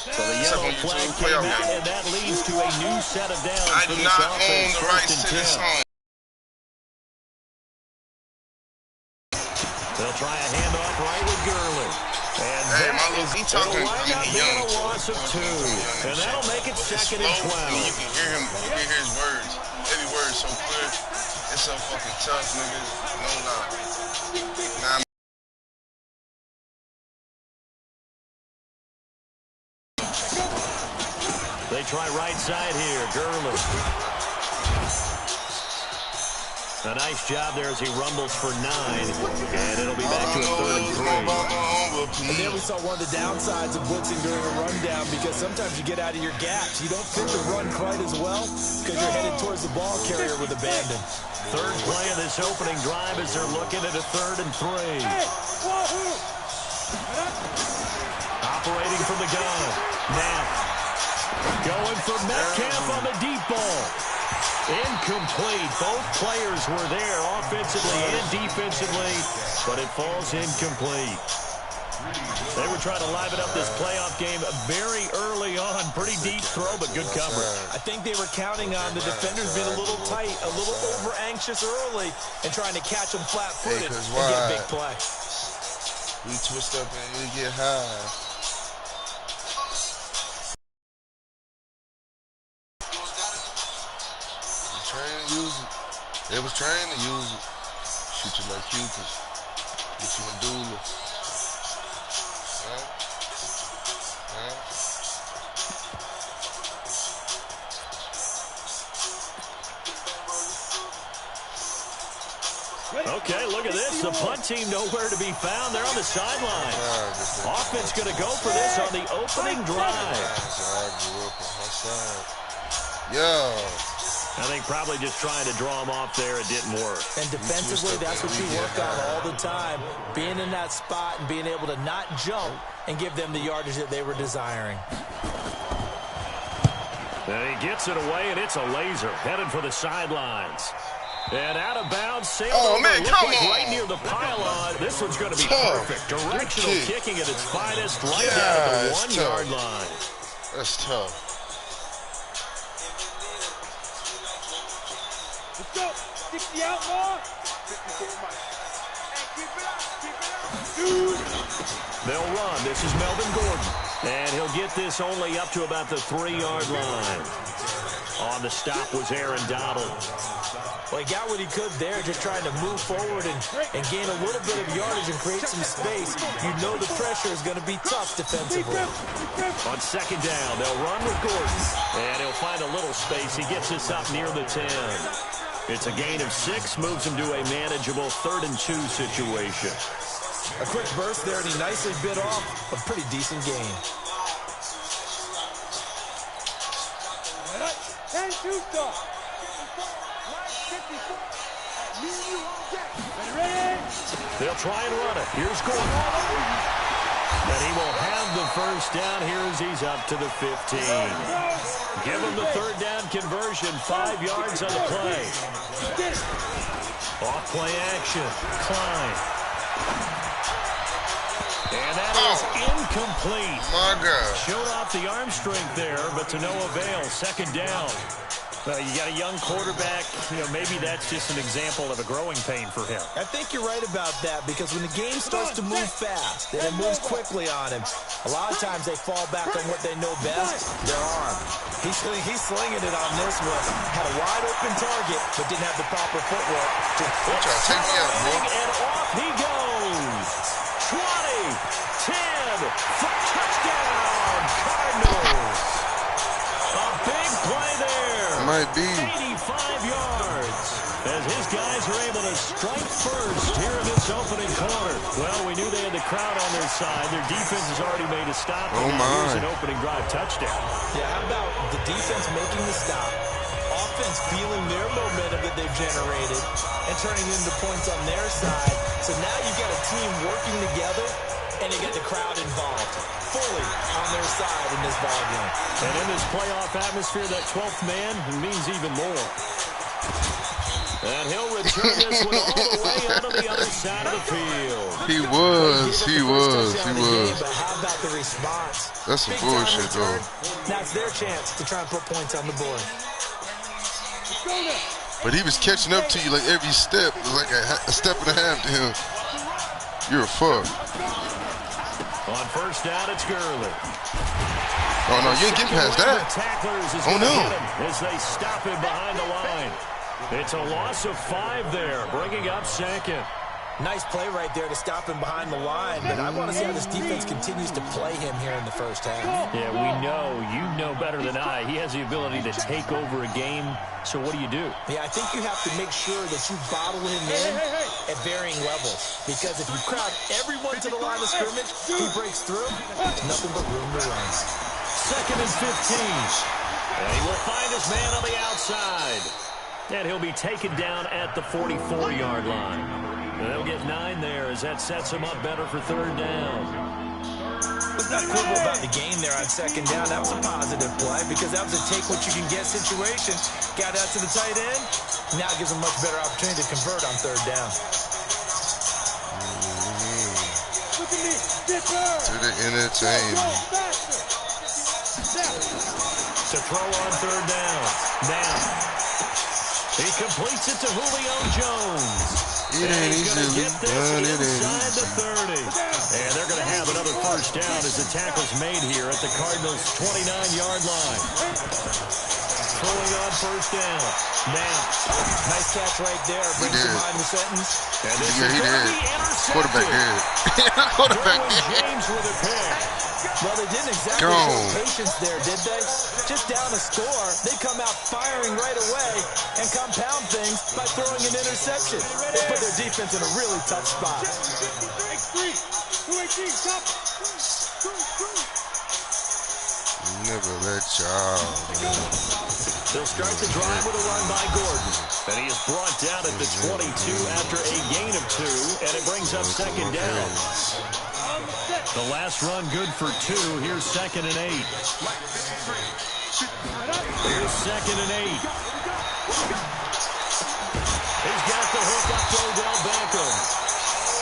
So the yellow flag came out, and that leads to a new set of downs. I do not own the rights to this song. They'll try a handoff right with Gurley. And hey, my little, he talking young, a loss of 2. And that'll make it 2nd and 12. You can hear him, you can hear his words. Every word is so clear. It's so fucking tough, niggas. No lie. Nah, they try right side here. Gurley. A nice job there as he rumbles for 9. And it'll be back to a 3rd and 3. And then we saw one of the downsides of blitzing during a rundown, because sometimes you get out of your gaps. You don't fit the run quite as well because you're headed towards the ball carrier with abandon. 3rd play of this opening drive as they're looking at a 3rd and 3. Operating from the gun. Now going for Metcalf on the deep ball. Incomplete. Both players were there offensively and defensively, but it falls incomplete. They were trying to liven up this playoff game very early on. Pretty deep throw, but good coverage. I think they were counting on the defenders being a little tight, a little over-anxious early, and trying to catch them flat-footed and get a big play. We twist up and we get high. They was trying to use it. Shoot you like Cupid. Get you medulla. Okay, look at this. The punt team nowhere to be found. They're on the sideline. Offense going to go for this on the opening drive. Yeah. I think probably just trying to draw him off there. It didn't work. And defensively, that's what you work on all the time. Being in that spot and being able to not jump and give them the yardage that they were desiring. And he gets it away, and it's a laser headed for the sidelines. And out of bounds, sailed over. Man, come on. Right near the pylon. This one's going to be perfect. Directional kicking at its finest, right down at the 1-yard line. That's tough. Let's go. 60 out, more. They'll run. This is Melvin Gordon. And he'll get this only up to about the 3-yard line. On the stop was Aaron Donald. Well, he got what he could there, just trying to move forward and gain a little bit of yardage and create some space. You know the pressure is going to be tough defensively. On 2nd down, they'll run with Gordon. And he'll find a little space. He gets this up near the 10. It's a gain of 6, moves him to a manageable 3rd and 2 situation. A quick burst there, and he nicely bit off a pretty decent gain. They'll try and run it. Here's Gordon. And he will have the 1st down here as he's up to the 15. Give him the 3rd down conversion, 5 yards on the play. Off play action. Klein. And that is incomplete. My God. Showed off the arm strength there, but to no avail. 2nd down. You got a young quarterback. Maybe that's just an example of a growing pain for him. I think you're right about that, because when the game starts to move fast and it moves quickly on him, a lot of times they fall back on what they know best, their arm. He's slinging it on this one. Had a wide open target, but didn't have the proper footwork. Take me out, bro. And off he goes. 20, 10, for touchdown, Cardinals. A big play there. Might be. 85 yards. As his guys are able to strike first here in this opening quarter. Well, we knew they had the crowd on their side. Their defense has already made a stop. Oh, my. Here's an opening drive touchdown. Yeah, how about the defense making the stop, offense feeling their momentum that they've generated, and turning into points on their side. So now you've got a team working together, and you get the crowd involved fully on their side in this ballgame. And in this playoff atmosphere, that 12th man means even more. And he'll return this one all the way out on the other side of the field. He was. But how about the response? That's some bullshit, though. Now it's their chance to try and put points on the board. But he was catching up to you like every step. It was like a step and a half to him. You're a fuck. On first down, it's Gurley. Oh, no, you ain't getting past that. Oh, no. As they stop him behind the line. It's a loss of 5 there, bringing up second. Nice play right there to stop him behind the line, but I want to see how this defense continues to play him here in the first half. Yeah, we know. You know better than I. He has the ability to take over a game, so what do you do? Yeah, I think you have to make sure that you bottle him in at varying levels, because if you crowd everyone to the line of scrimmage, he breaks through, nothing but room to run. Second and 15. And he will find his man on the outside. And he'll be taken down at the 44-yard line. They'll get 9 there as that sets him up better for third down. Let's not quibble about the gain there on second down. That was a positive play because that was a take-what-you-can-get situation. Got out to the tight end. Now gives him a much better opportunity to convert on third down. To the entertainment. To throw on third down. Now, he completes it to Julio Jones. It ain't easily done, it ain't inside the 30. And they're going to have another first down as the tackle's made here at the Cardinals' 29-yard line. Throwing on first down. Now. Nice catch right there. Brings him behind the sentence. And this he did. Quarterback did. Quarterback did. James with a pick. Well, they didn't exactly show patience there, did they? Just down a score, they come out firing right away and compound things by throwing an interception. They put their defense in a really tough spot. Never let y'all. They'll start the drive with a run by Gordon. And he is brought down at the 22 after a gain of 2, and it brings up second down. The last run good for 2. Here's second and 8. Here's second and 8. He's got the hook up to Odell Beckham.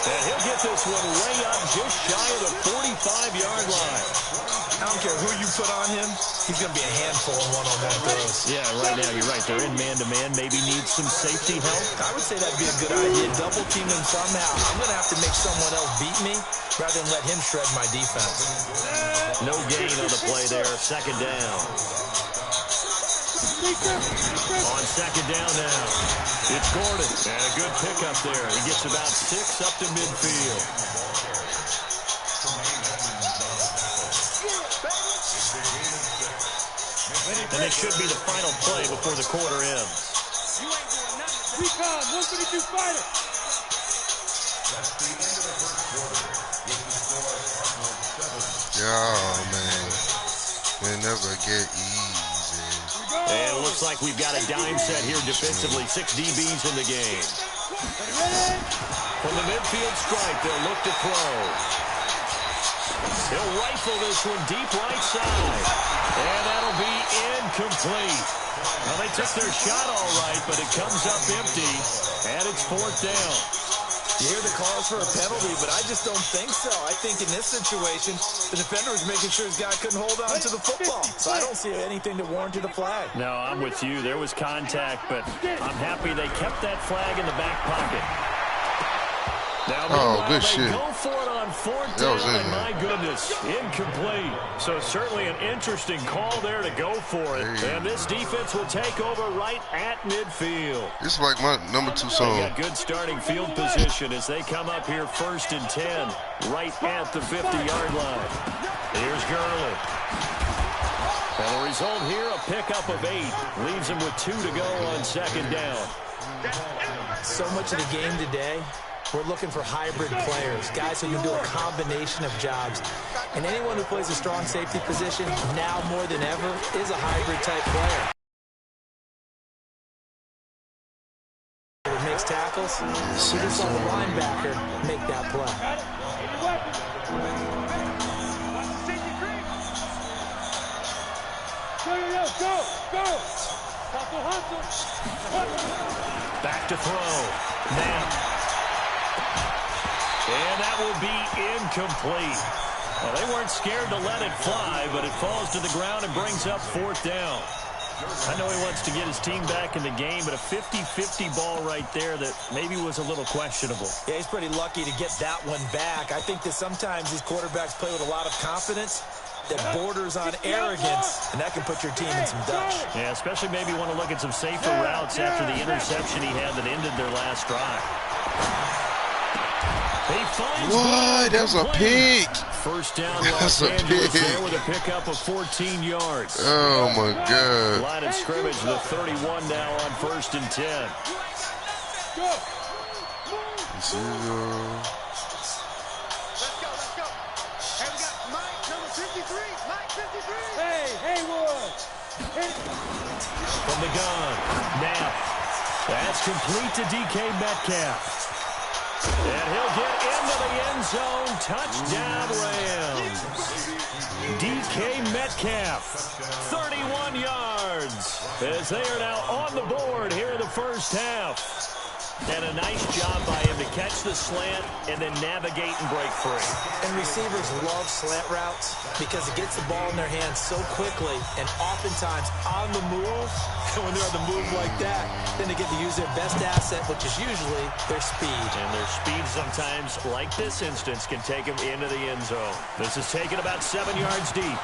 And he'll get this one way up just shy of the 45-yard line. I don't care who you put on him, he's going to be a handful in one-on-one throws. Yeah, right now you're right. They're in man-to-man. Maybe need some safety help. I would say that'd be a good idea. Double team him somehow. I'm going to have to make someone else beat me rather than let him shred my defense. No gain on the play there. Second down. On second down now, it's Gordon. And a good pickup there. He gets about 6 up to midfield. And it should be the final play before the quarter ends. Recon, 152 fighter. Oh, man. They never get easy. And it looks like we've got a dime set here defensively. 6 DBs in the game. From the midfield stripe, they'll look to throw. He'll rifle this one deep right side. And that'll be incomplete. Well, they took their shot all right, but it comes up empty. And it's fourth down. You hear the calls for a penalty, but I just don't think so. I think in this situation, the defender was making sure his guy couldn't hold on to the football. So I don't see anything to warrant a flag. No, I'm with you. There was contact, but I'm happy they kept that flag in the back pocket. Now, good shit. Go for it on fourth down, and my goodness, incomplete. So certainly an interesting call there to go for it. And this defense will take over right at midfield. This is like my number 2 song. They got good starting field position as they come up here first and 10, right at the 50-yard line. Here's Gurley. And the result here, a pickup of 8. Leaves him with 2 to go on second down. So much of the game today, we're looking for hybrid players, guys who can do a combination of jobs. And anyone who plays a strong safety position, now more than ever, is a hybrid-type player. That makes tackles. You just saw the linebacker make that play. Go! Back to throw. Now. And that will be incomplete. Well, they weren't scared to let it fly, but it falls to the ground and brings up 4th down. I know he wants to get his team back in the game, but a 50-50 ball right there that maybe was a little questionable. Yeah, he's pretty lucky to get that one back. I think that sometimes these quarterbacks play with a lot of confidence that borders on arrogance, and that can put your team in some dutch. Yeah, especially maybe want to look at some safer routes after the interception he had that ended their last drive. He finds what? That was a pick. First down, Los Angeles there with a pickup of 14 yards. Oh, my God. Line of scrimmage, the 31 now on 1st and 10. This is, Let's go. Hey, we got Mike, number 53. Mike, 53. Hey, Haywood. From the gun, Knapp. That's complete to DK Metcalf. And he'll get into the end zone. Touchdown, Rams. DK Metcalf, 31 yards, as they are now on the board here in the first half. And a nice job by him to catch the slant and then navigate and break free. And receivers love slant routes because it gets the ball in their hands so quickly and oftentimes on the move. When they're on the move like that, then they get to use their best asset, which is usually their speed. And their speed sometimes, like this instance, can take them into the end zone. This is taken about 7 yards deep.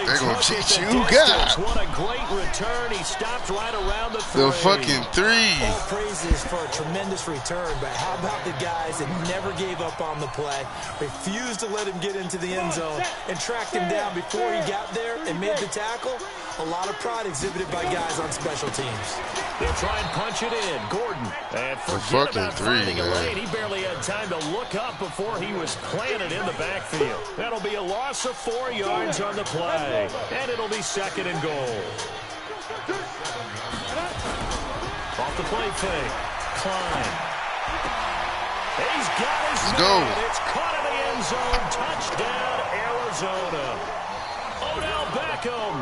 They're going to cheat you, God. What a great return. He stopped right around the 3. The fucking 3. All praises for a tremendous return, but how about the guys that never gave up on the play, refused to let him get into the end zone, and tracked him down before he got there and made the tackle? A lot of pride exhibited by guys on special teams. They'll try and punch it in. Gordon. And forget about finding a lane. He barely had time to look up before he was planted in the backfield. That'll be a loss of 4 yards on the play. And it'll be 2nd and goal. Off the play fake. Klein. He's got his man. It's caught in the end zone. Touchdown, Arizona. Odell Beckham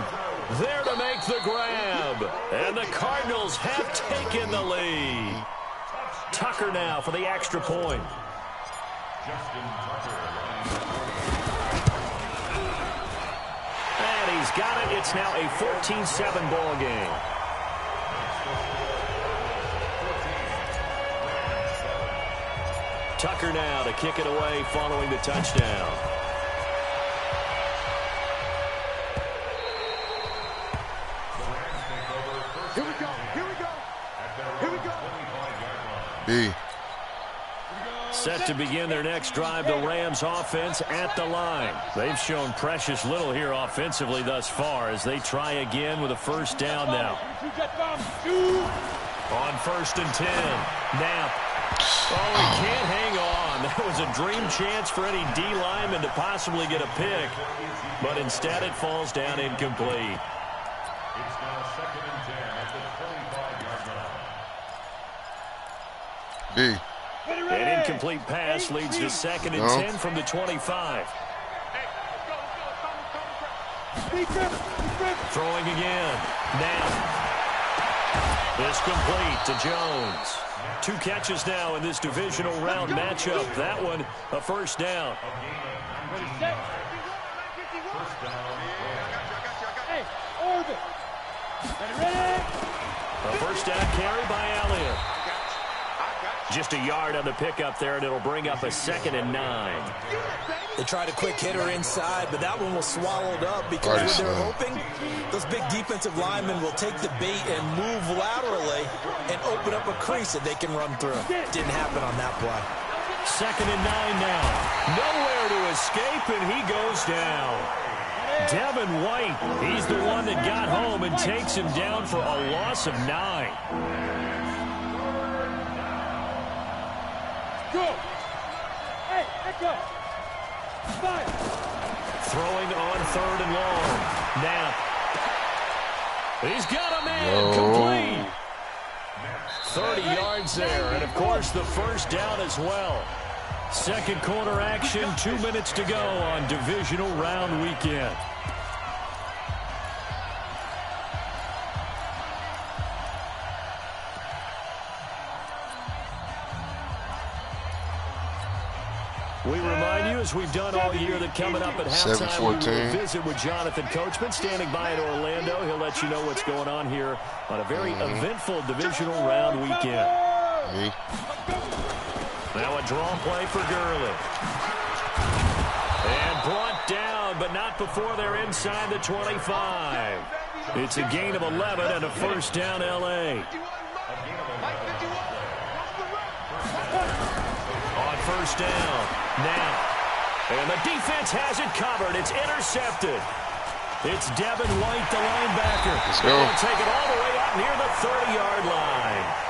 there to make the grab. And the Cardinals have taken the lead. Tucker now for the extra point. And he's got it. It's now a 14-7 ball game. Tucker now to kick it away following the touchdown. B. Set to begin their next drive, the Rams offense at the line. They've shown precious little here offensively thus far as they try again with a first down now. On 1st and 10, Knapp. Oh, he can't hang on. That was a dream chance for any D lineman to possibly get a pick, but instead it falls down incomplete. It's now 2nd and 10 at the 25-yard line. B. An incomplete pass leads to 2nd and 10 from the 25. Throwing again. Now. It's complete to Jones. 2 catches now in this divisional round matchup. That one, a first down. A first down carry by Elliott. Just a yard on the pickup there, and it'll bring up a 2nd and 9. They tried a quick hitter inside, but that one was swallowed up because what they're hoping, those big defensive linemen will take the bait and move laterally and open up a crease that they can run through. Didn't happen on that play. 2nd and 9 now. Nowhere to escape, and he goes down. Devin White, he's the one that got home and takes him down for a loss of 9. Go! Hey, let's go! Fire! Throwing on 3rd and long. Knapp. He's got a man complete. 30 yards there, and of course the first down as well. Second quarter action, 2 minutes to go on divisional round weekend. We remind you, as we've done all year, that coming up at halftime, we will visit with Jonathan Coachman standing by in Orlando. He'll let you know what's going on here on a very eventful divisional round weekend. Now a draw play for Gurley. And brought down, but not before they're inside the 25. It's a gain of 11 and a first down, L.A. On first down, now. And the defense has it covered. It's intercepted. It's Devin White, the linebacker. They'll take it all the way up near the 30-yard line.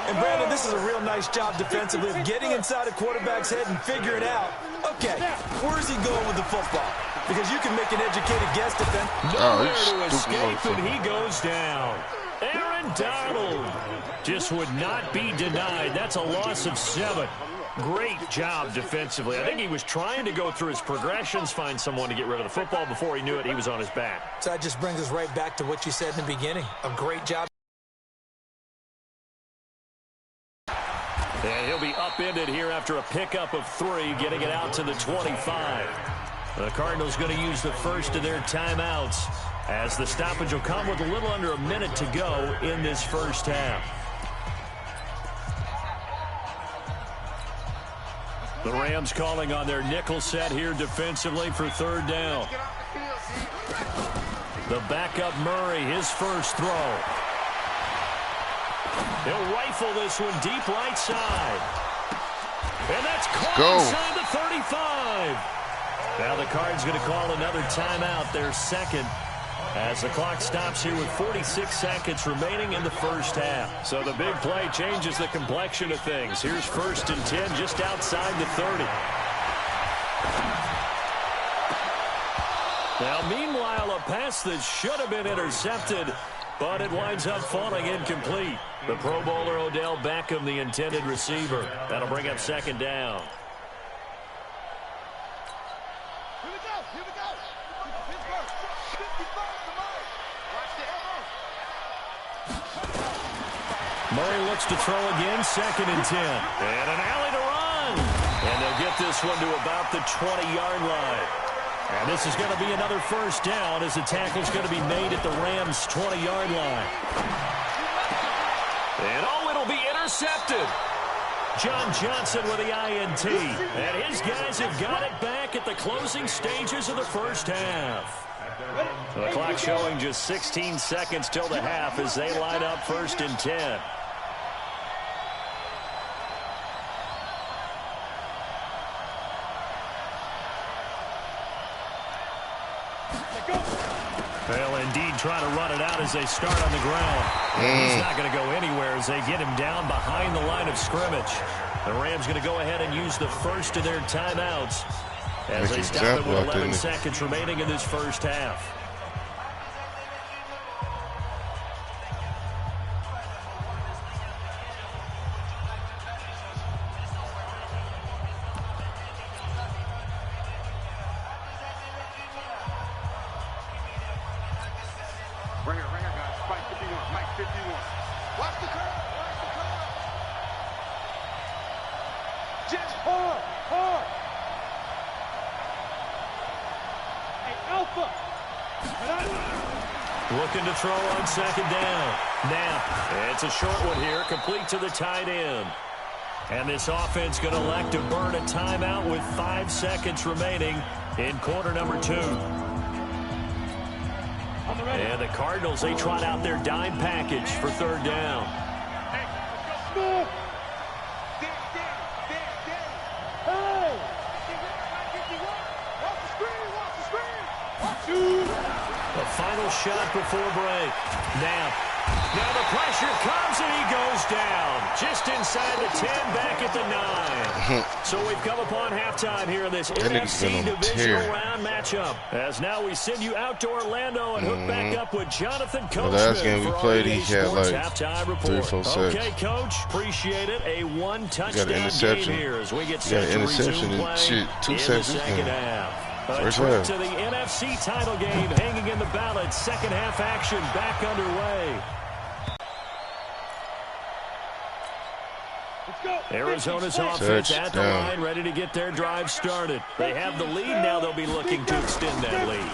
And, Brandon, this is a real nice job defensively of getting inside a quarterback's head and figuring out, okay, where's he going with the football? Because you can make an educated guess defense. Nowhere to escape, and he goes down. Aaron Donald just would not be denied. That's a loss of 7. Great job defensively. I think he was trying to go through his progressions, find someone to get rid of the football. Before he knew it, he was on his back. So that just brings us right back to what you said in the beginning. A great job. And he'll be upended here after a pickup of 3, getting it out to the 25. The Cardinals going to use the first of their timeouts, as the stoppage will come with a little under a minute to go in this first half. The Rams calling on their nickel set here defensively for third down. The backup Murray, his first throw. He'll rifle this one deep right side. And that's caught inside the 35. Now the Cards going to call another timeout, their second, as the clock stops here with 46 seconds remaining in the first half. So the big play changes the complexion of things. Here's 1st and 10 just outside the 30. Now, meanwhile, a pass that should have been intercepted, but it winds up falling incomplete. The Pro Bowler Odell Beckham, the intended receiver. That'll bring up second down. Murray looks to throw again, 2nd and 10. And an alley to run. And they'll get this one to about the 20-yard line. And this is going to be another first down, as the tackle's going to be made at the Rams' 20-yard line. And it'll be intercepted. John Johnson with the INT. And his guys have got it back at the closing stages of the first half. The clock showing just 16 seconds till the half as they line up 1st and 10. Well, indeed, trying to run it out as they start on the ground. He's not going to go anywhere as they get him down behind the line of scrimmage. The Rams going to go ahead and use the first of their timeouts as they stop it with 11 seconds remaining in this first half. Looking to throw on second down. Now, it's a short one here, complete to the tight end. And this offense going to elect to burn a timeout with 5 seconds remaining in quarter number 2. And the Cardinals, they trot out their dime package for third down. The final shot before break. Now, Now the pressure comes and he goes down. Just inside the 10, back at the 9. So we've come upon halftime here in this NFC divisional round matchup. As now we send you out to Orlando and hook back up with Jonathan Coachman. The last game we played, he had like 3-4 sacks. Okay, Coach, appreciate it. A one-touchdown game here as we get set to resume play 2 in sacks the second half. A First trip half. to the NFC title game hanging in the balance. Second half action back underway. Arizona's offense at the line, ready to get their drive started. They have the lead. Now they'll be looking to extend that lead.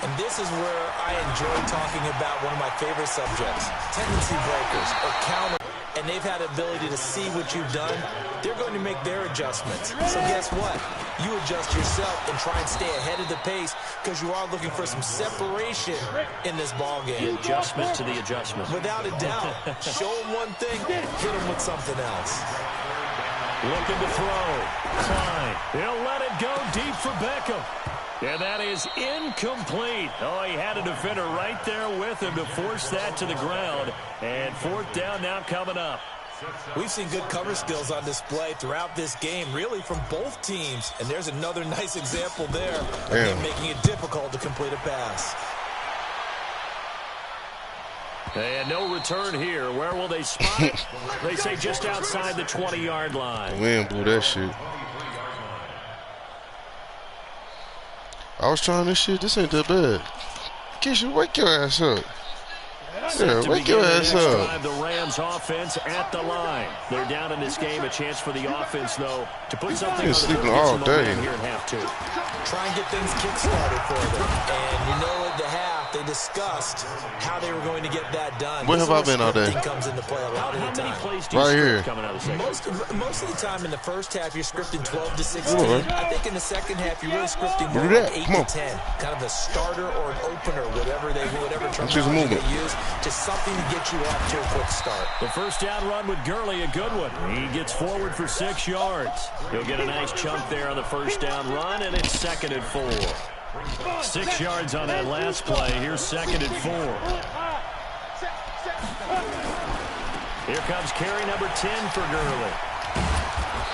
And this is where I enjoy talking about one of my favorite subjects, tendency breakers or counter. And they've had the ability to see what you've done. They're going to make their adjustments. So guess what? You adjust yourself and try and stay ahead of the pace because you are looking for some separation in this ball game. The adjustment to the adjustment. Without a doubt. Show them one thing, hit them with something else. Looking to throw. Klein. He'll let it go deep for Beckham. And that is incomplete. Oh, he had a defender right there with him to force that to the ground. And fourth down now coming up. We've seen good cover skills on display throughout this game, really from both teams. And there's another nice example there of them making it difficult to complete a pass. And no return here. Where will they spot it? They say just outside the 20-yard line. The wind blew that shit. I was trying this shit. This ain't that bad. Keisha, wake your ass up. Yeah, wake your ass up. The Rams offense at the line. They're down in this game. A chance for the offense, though, to put something on the sleeping all day here in half 2. Try and get things kick-started for them. And you know at the half, they discussed how they were going to get that done. Where have I been all day? Comes into play a lot of the time. Right here. Coming out of the most of the time in the first half, you're scripting 12 to 16. I think in the second half, you're really scripting more like 8 to 10. Kind of a starter or an opener, whatever terminology they use. Just something to get you off to a quick start. The first down run with Gurley, a good one. He gets forward for 6 yards. He'll get a nice chunk there on the first down run, and it's 2nd and 4. 6 yards on that last play. Here's 2nd and 4. Here comes carry number 10 for Gurley.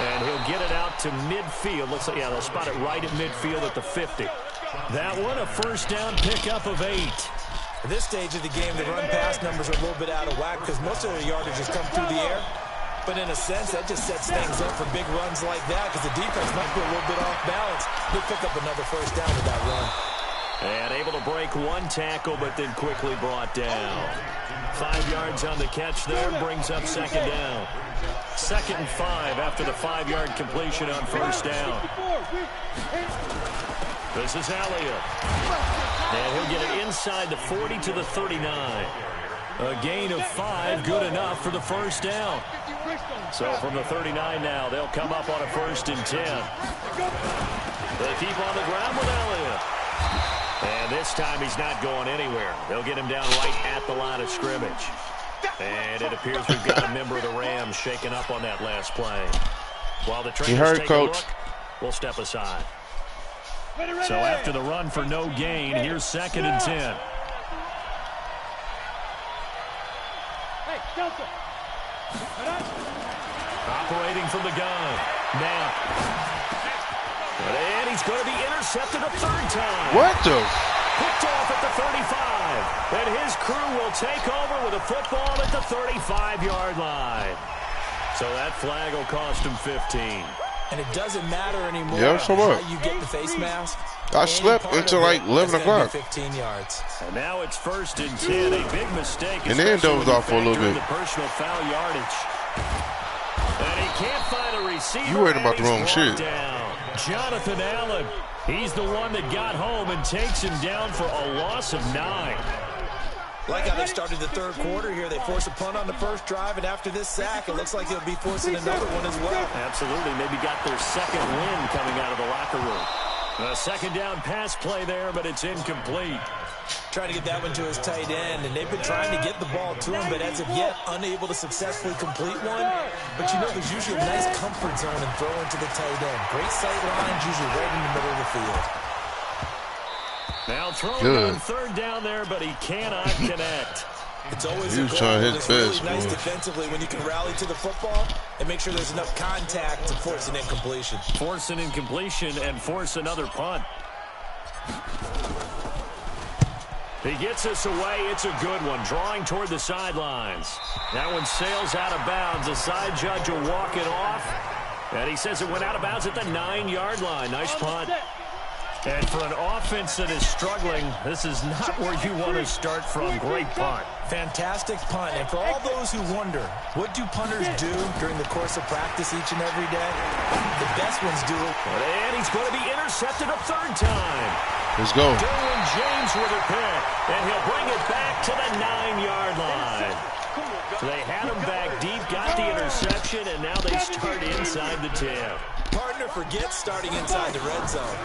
And he'll get it out to midfield. Looks like, they'll spot it right at midfield at the 50. That one, a first down pickup of 8. At this stage of the game, the run-pass numbers are a little bit out of whack because most of their yardage has come through the air. But in a sense, that just sets things up for big runs like that because the defense might be a little bit off balance. He'll pick up another first down with that run. And able to break one tackle, but then quickly brought down. 5 yards on the catch there, brings up 2nd down. 2nd and 5 after the 5-yard completion on first down. This is Elliott. And he'll get it inside the 40 to the 39. A gain of 5, good enough for the first down. So from the 39 now, they'll come up on a 1st and 10. They keep on the ground with Elliott. And this time he's not going anywhere. They'll get him down right at the line of scrimmage. And it appears we've got a member of the Rams shaking up on that last play. While the trainers take a look, we'll step aside. So after the run for no gain, here's 2nd and 10. Operating from the gun. Now. And he's going to be intercepted a 3rd time. What the? Picked off at the 35. And his crew will take over with a football at the 35-yard line. So that flag will cost him 15. And it doesn't matter anymore so what? how you get the face mask. I slept until like 11 o'clock. 15 yards. And now it's 1st and 10. A big mistake. And then dozed off for a little bit. The personal foul yardage. And he can't find a receiver. You worried about the wrong shit. Down. Jonathan Allen. He's the one that got home and takes him down for a loss of 9. Like how they started the 3rd quarter here. They force a punt on the first drive, and after this sack, it looks like they'll be forcing another one as well. Absolutely. Maybe got their 2nd win coming out of the locker room. A 2nd down pass play there, but it's incomplete. Trying to get that one to his tight end, and they've been trying to get the ball to him, but as of yet, unable to successfully complete one. But you know, there's usually a nice comfort zone in throwing to the tight end. Great sight lines, usually right in the middle of the field. Now throwing on 3rd down there, but he cannot connect. It's always He a was goal, trying but his it's best, really nice boy. defensively when you can rally to the football and make sure there's enough contact to force an incompletion. Force an incompletion and force another punt. He gets us away. It's a good one. Drawing toward the sidelines. That one sails out of bounds. The side judge will walk it off. And he says it went out of bounds at the 9-yard line. Nice punt. And for an offense that is struggling, this is not where you want to start from. Great punt. Fantastic punt. And for all those who wonder, what do punters do during the course of practice each and every day? The best ones do it. And he's going to be intercepted a third time. Let's go. Derwin James with a pick. And he'll bring it back to the 9-yard line. They had him back deep, got the interception, and now they start inside the 10. Partner forgets starting inside the red zone.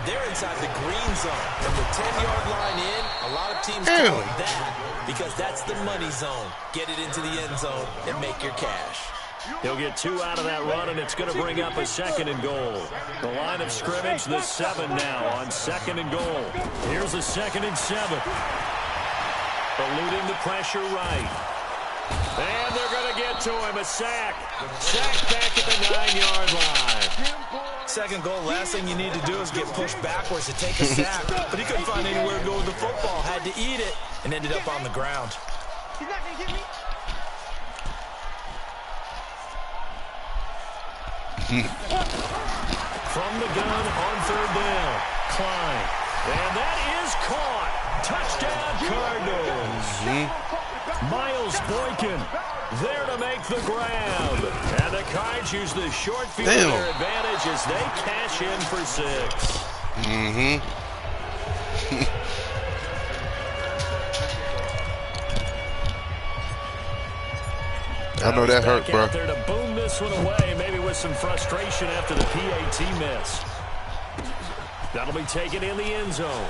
They're inside the green zone. From the 10-yard line in, a lot of teams call it that because that's the money zone. Get it into the end zone and make your cash. He'll get 2 out of that run, and it's going to bring up a 2nd and goal. The line of scrimmage, the 7 now on 2nd and goal. Here's a 2nd and 7. Eluding the pressure right. And they're going to get to him. A sack. Sack back at the 9-yard line. 2nd goal, last thing you need to do is get pushed backwards to take a sack. But he couldn't find anywhere to go with the football. Had to eat it and ended up on the ground. He's not going to get me. From the gun on 3rd down. Klein. And that is caught. Touchdown Cardinals. Miles Boykin there to make the grab. And the Cards use the short field to their advantage as they cash in for 6. I know that hurt, bro. Out there to boom this one away, maybe with some frustration after the PAT miss. That'll be taken in the end zone.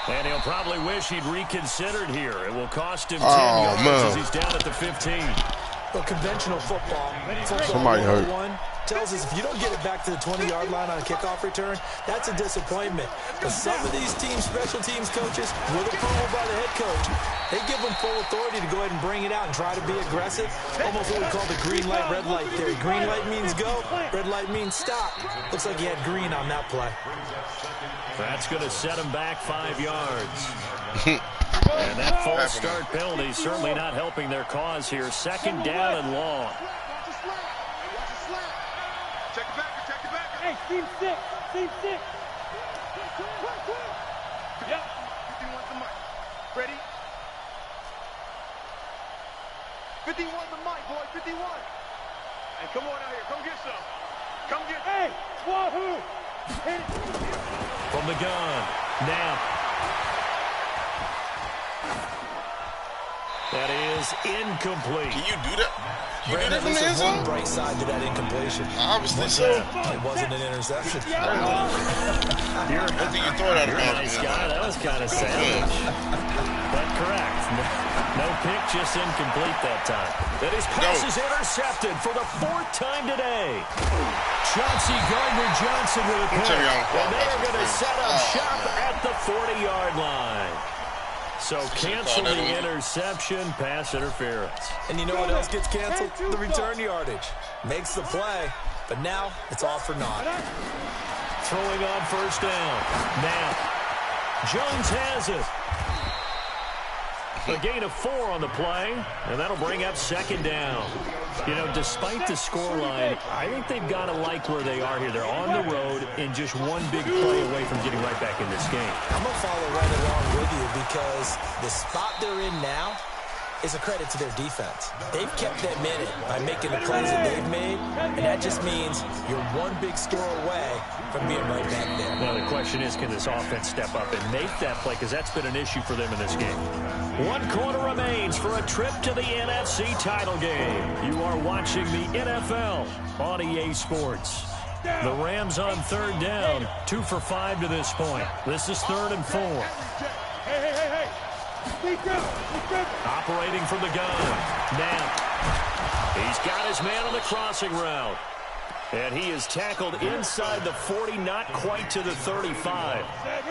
And he'll probably wish he'd reconsidered here. It will cost him 10 yards as he's down at the 15. Well, conventional football Somebody hurt. 101 tells us if you don't get it back to the 20-yard line on a kickoff return, that's a disappointment. But some of these teams, special teams coaches, with approval by the head coach, they give them full authority to go ahead and bring it out and try to be aggressive. Almost what we call the green light, red light theory. Green light means go, red light means stop. Looks like he had green on that play. That's going to set him back 5 yards. And that false start penalty certainly not helping their cause here. 2nd down and long. Check it back, check it back. Hey, team 6, team 6. Yep. 51 the mic. Ready? 51 the mic, boy, 51. Hey, come on out here, come get some. Come get. Hey, wahoo! Hit it. From the gun. Now. That is incomplete. Can you do that? You do Brandon, that from the end there's one zone? bright side to that incompletion. Obviously so. It wasn't an interception. I think you throw it out of You're a bounds. nice guy. That was kind of savage. But correct. No pick, just incomplete that time. And his pass is intercepted for the 4th time today. Chauncey Gardner-Johnson with a pick. And they are going to set up shop at the 40-yard line. So cancel the interception, pass interference. And you know what else gets canceled? The return yardage. Makes the play, but now it's all for naught. Throwing on 1st down. Now, Jones has it. A gain of 4 on the play, and that'll bring up 2nd down. You know, despite the scoreline, I think they've got to like where they are here. They're on the road and just one big play away from getting right back in this game. I'm going to follow right along with you because the spot they're in now is a credit to their defense. They've kept them in it by making the plays that they've made, and that just means you're one big score away from being right back there. Now, the question is, can this offense step up and make that play? Because that's been an issue for them in this game. 1 quarter remains for a trip to the NFC title game. You are watching the NFL on EA Sports. The Rams on 3rd down, 2 for 5 to this point. This is 3rd and 4. Hey. Operating from the gun. Now, he's got his man on the crossing route. And he is tackled inside the 40, not quite to the 35.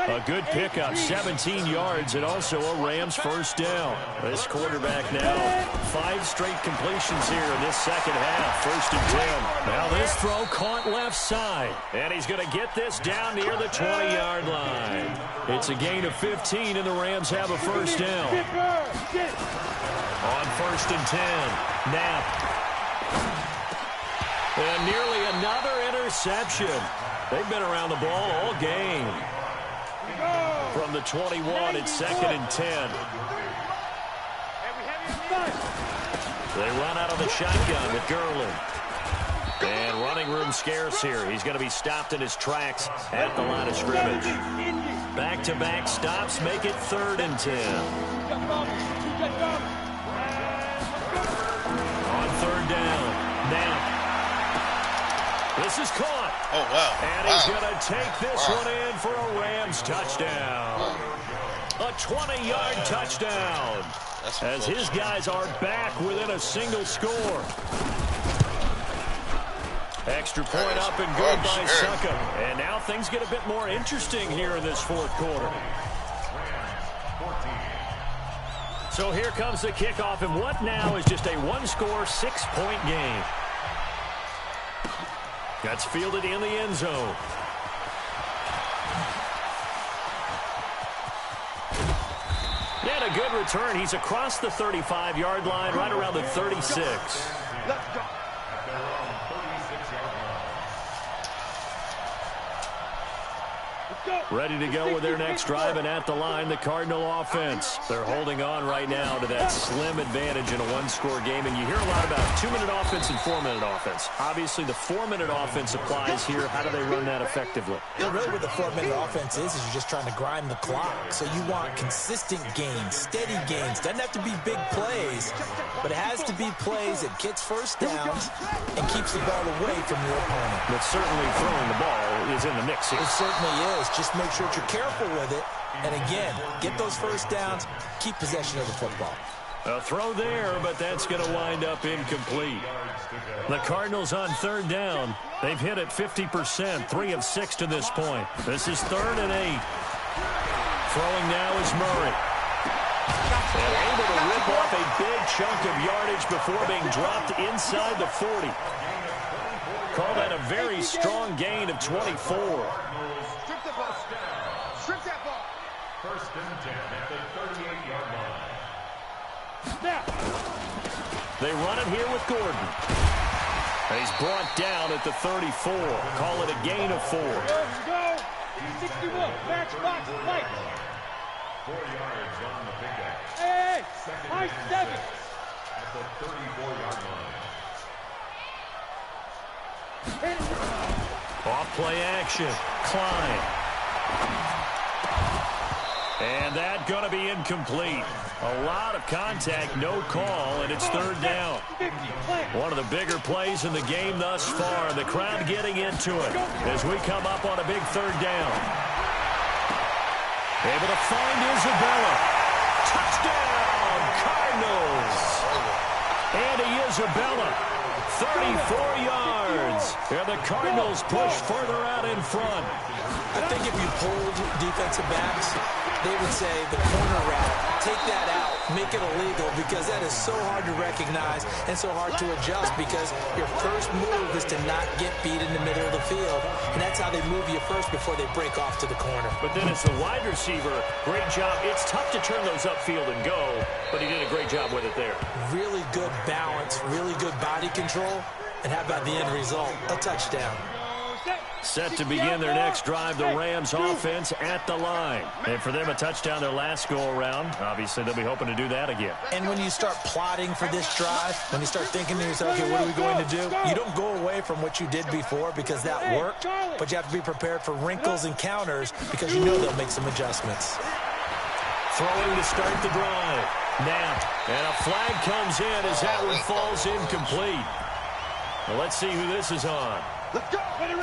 A good pickup, 17 yards, and also a Rams first down. This quarterback now, 5 straight completions here in this second half. 1st and 10. Now this throw caught left side. And he's going to get this down near the 20-yard line. It's a gain of 15, and the Rams have a first down. On 1st and 10, Knapp. And nearly another interception. They've been around the ball all game. From the 21, it's 2nd and 10. They run out of the shotgun with Gurley. And running room scarce here. He's going to be stopped in his tracks at the line of scrimmage. Back-to-back stops make it 3rd and 10. On 3rd down, Knapp. This is caught. Oh, wow. And he's going to take this one in for a Rams touchdown. A 20-yard touchdown. As his guys are back within a single score. Extra point up and good by Suckup. And now things get a bit more interesting here in this 4th quarter. So here comes the kickoff, and what now is just a 1-score, 6-point game. That's fielded in the end zone. And a good return. He's across the 35-yard line, right around the 36. Let's go. Ready to go with their next drive, and at the line, the Cardinal offense. They're holding on right now to that slim advantage in a 1-score game, and you hear a lot about 2-minute offense and 4-minute offense. Obviously, the 4-minute offense applies here. How do they run that effectively? Yeah, really what the 4-minute offense is you're just trying to grind the clock. So you want consistent gains, steady gains. Doesn't have to be big plays, but it has to be plays that gets first downs and keeps the ball away from your opponent. But certainly throwing the ball is in the mix here. It certainly is. Just make sure that you're careful with it. And again, get those first downs, keep possession of the football. A throw there, but that's going to wind up incomplete. The Cardinals on 3rd down. They've hit it 50%, 3 of 6 to this point. This is 3rd and 8. Throwing now is Murray. And able to rip off a big chunk of yardage before being dropped inside the 40. Call that a very strong gain of 24. Strip the ball. Strip that ball. 1st and 10 at the 38-yard line. Snap. They run it here with Gordon. And he's brought down at the 34. Call it a gain of 4. There we go. 61. Matchbox light. 4 yards on the pickup. Hey, high 7. At the 34-yard line. Off play action. Klein. And that going to be incomplete. A lot of contact, no call, and it's 3rd down. One of the bigger plays in the game thus far. The crowd getting into it as we come up on a big 3rd down. Able to find Isabella. Touchdown, Cardinals. Andy Isabella, 34 yards. And the Cardinals push further out in front. I think if you pulled defensive backs, they would say the corner route, take that out, make it illegal, because that is so hard to recognize and so hard to adjust, because your first move is to not get beat in the middle of the field, and that's how they move you first before they break off to the corner. But then as the wide receiver, great job. It's tough to turn those upfield and go, but he did a great job with it there. Really good balance, really good body control, and how about the end result? A touchdown. Set to begin their next drive, the Rams offense at the line. And for them, a touchdown their last go-around. Obviously, they'll be hoping to do that again. And when you start plotting for this drive, when you start thinking to yourself, okay, what are we going to do? You don't go away from what you did before because that worked, but you have to be prepared for wrinkles and counters because you know they'll make some adjustments. Throwing to start the drive. Knapp. And a flag comes in as that one falls incomplete. Well, let's see who this is on.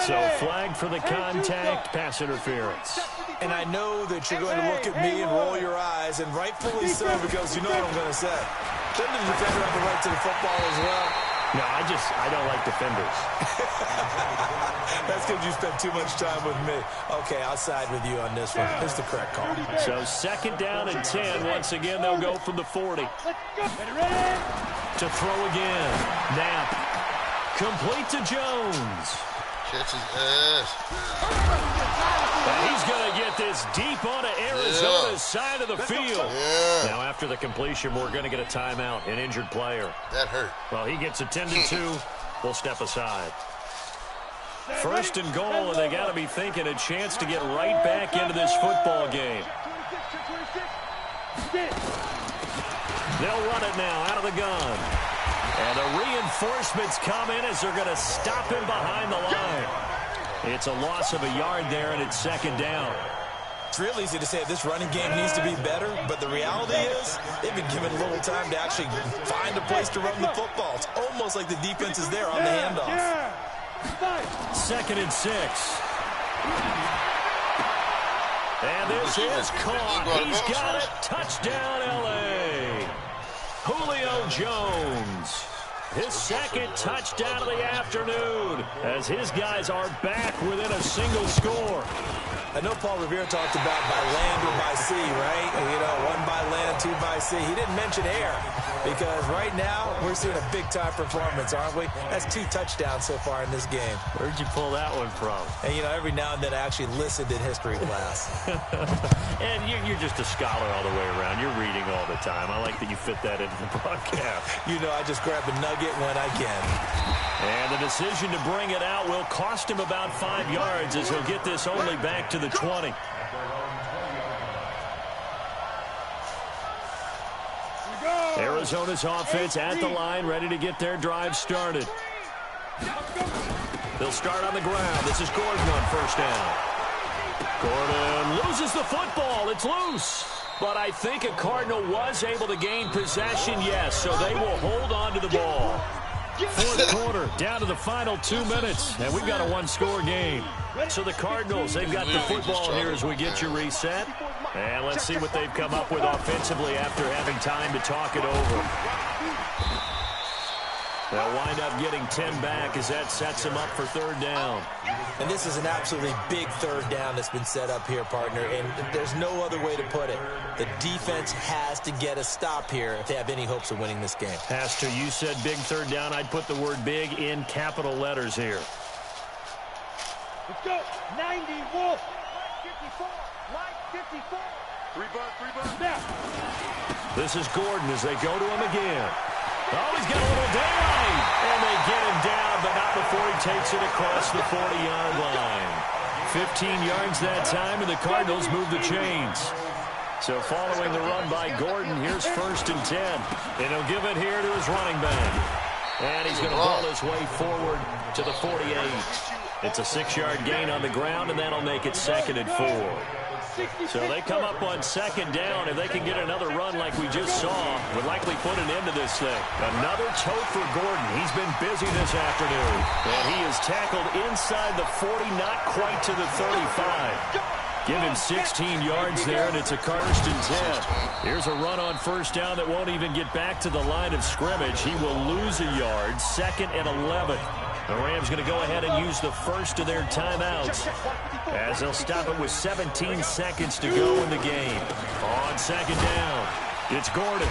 So flag for the contact, pass interference. And I know that you're going to look at me and roll your eyes, and rightfully so, because you know what I'm going to say. Doesn't the defender have the right to the football as well? No, I don't like defenders. That's because you spent too much time with me. Okay, I'll side with you on this one. It's the correct call. So 2nd down and 10. Once again, they'll go from the 40. To throw again. Knapp. Complete to Jones. Catch his ass. And he's going to get this deep onto Arizona's side of the field. Yeah. Now, after the completion, we're going to get a timeout, an injured player. That hurt. Well, he gets attended to. We'll step aside. 1st and goal, and they got to be thinking a chance to get right back into this football game. They'll run it now out of the gun. And the reinforcements come in as they're going to stop him behind the line. It's a loss of a yard there, and it's 2nd down. It's real easy to say this running game needs to be better, but the reality is they've been given little time to actually find a place to run the football. It's almost like the defense is there on the handoff. 2nd and 6. And this is caught. He's got it. Touchdown, L.A. Julio Jones. His 2nd touchdown of the afternoon as his guys are back within a single score. I know Paul Revere talked about by land or by sea, right? You know, 1 by land, 2 by sea. He didn't mention air because right now we're seeing a big-time performance, aren't we? That's 2 touchdowns so far in this game. Where'd you pull that one from? And, you know, every now and then I actually listened in history class. And you're just a scholar all the way around. You're reading all the time. I like that you fit that into the broadcast. You know, I just grab a nugget when I can. And the decision to bring it out will cost him about 5 yards as he'll get this only back to the 20. Arizona's offense at the line, ready to get their drive started. They'll start on the ground. This is Gordon on 1st down. Gordon loses the football. It's loose. But I think a Cardinal was able to gain possession, yes, so they will hold on to the ball. 4th quarter, down to the final 2 minutes, and we've got a 1-score game. So the Cardinals, they've got the football here as we get you reset. And let's see what they've come up with offensively after having time to talk it over. They'll wind up getting 10 back as that sets them up for 3rd down. And this is an absolutely big 3rd down that's been set up here, partner, and there's no other way to put it. The defense has to get a stop here if they have any hopes of winning this game. Has to. You said big 3rd down. I'd put the word big in capital letters here. Let's go. 90, Wolf. 54. Line 54. 3 bucks. Now. This is Gordon as they go to him again. Oh, he's got a little daylight. And they get him down, but not before he takes it across the 40-yard line. 15 yards that time, and the Cardinals move the chains. So following the run by Gordon, here's 1st and 10. And he'll give it here to his running back. And he's going to ball his way forward to the 48. It's a 6-yard gain on the ground, and that'll make it 2nd and 4. So they come up on 2nd down. If they can get another run like we just saw, would likely put an end to this thing. Another tote for Gordon. He's been busy this afternoon. And he is tackled inside the 40, not quite to the 35. Give him 16 yards there, and it's a 1st and 10. Here's a run on 1st down that won't even get back to the line of scrimmage. He will lose a yard, 2nd and 11. The Rams going to go ahead and use the first of their timeouts as they'll stop it with 17 seconds to go in the game. On 2nd down, it's Gordon.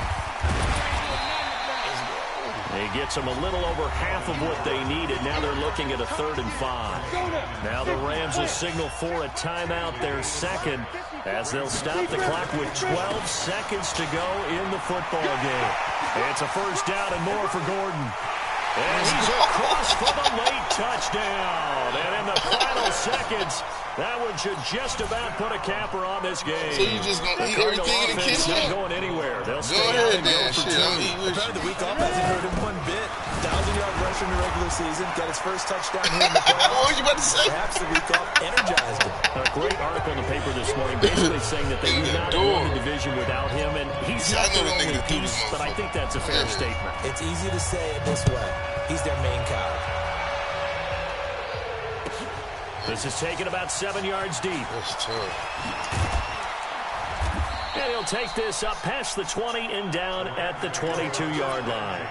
He gets them a little over half of what they needed. Now they're looking at a 3rd and 5. Now the Rams will signal for a timeout, their 2nd, as they'll stop the clock with 12 seconds to go in the football game. It's a 1st down and more for Gordon. And he's across for the late touchdown. And in the final seconds, that one should just about put a capper on this game. So you just going to eat everything in the kitchen? Not going anywhere. They'll Go stay ahead, out and man. go for Shit, I'll eat with Apparently the week off hasn't hurt him one bit. 1,000-yard rusher in the regular season. Got his first touchdown here in the playoffs. What was you about to say? Perhaps the week off energized him. A great article in the paper this morning basically saying that they would not win the division without him. And he's not their only piece, but I think that's a fair statement. It's easy to say it this way. He's their main coward. This is taken about 7 yards deep. That's tough. And he'll take this up past the 20 and down at the 22-yard line.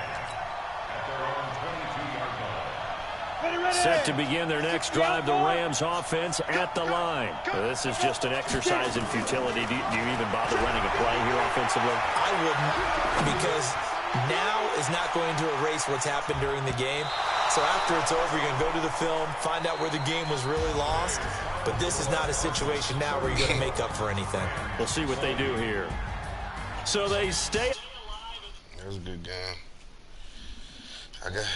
Set to begin their next drive, the Rams offense at the line. This is just an exercise in futility. Do you even bother running a play here offensively? I wouldn't, because now is not going to erase what's happened during the game. So after it's over, you're going to go to the film, find out where the game was really lost. But this is not a situation now where you're going to make up for anything. We'll see what they do here. So they stay. That was a good game. I got